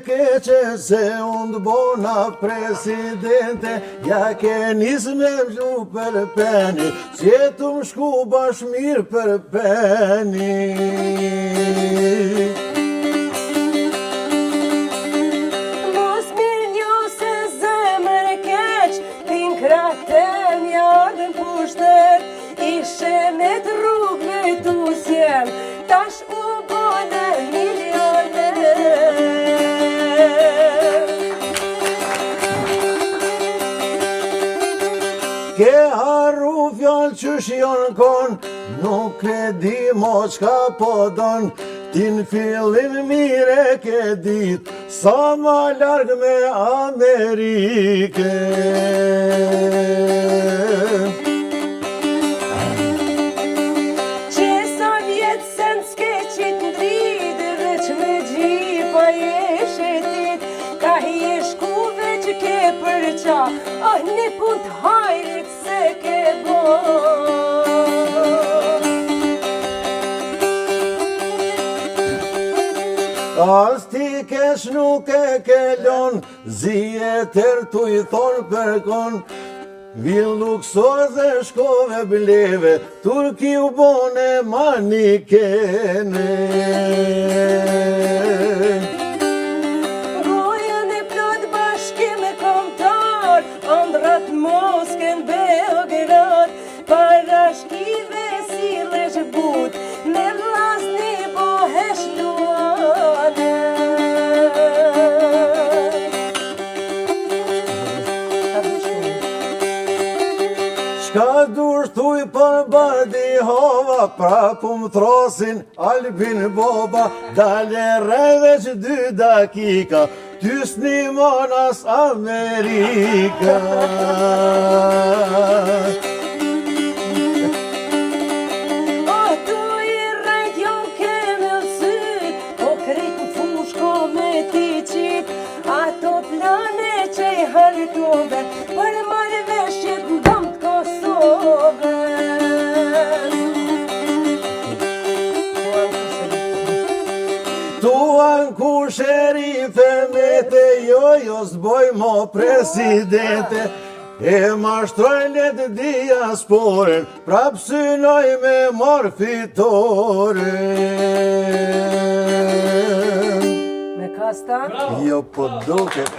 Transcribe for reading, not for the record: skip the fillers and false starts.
keqe se unë bona presidente, ja ke nisë me vlu për peni, si jetu më shku bash mirë për peni. Mos mirë njo se zemër keq, pinkratën jardën pushtet, ishe me të rrugve tu sjem, tash u bone milioner. Ke harru fjallë qysh jonë kon, nuk e di mo qka po don, ti në fillim mire ke dit, sa ma largë me Amerike. Qesa vjetë se në skeqit në dritë, veç me gjipa jeshe dit, ka jeshku veç ke përqa, një pun të hajrit se ke bo. As ti kesh nuk e kelon, zije tërë tu i thonë përkon, vil luksoze shkove bleve, Turki u bone manikene. Gojën e plot bashke me komtar, andrat Moskën Beograd, parashkive si lesh but, me vlasni bohesh luane. Shka dush thuj për bardi hova, prapu më throsin Albin Boba, dale reve që 2 dakika, tysni monas Amerika. Tu i rejt jo keme syt, po krit në fushko me ti qit, ato plane që i hartove, për marrë veshjet në dëm të Kosove. Tuan ku sherife me te jo s'boj mo presidente, e mashtroj let diasporen, prap synoj me mor fitore. Me kastan? Jo po duket.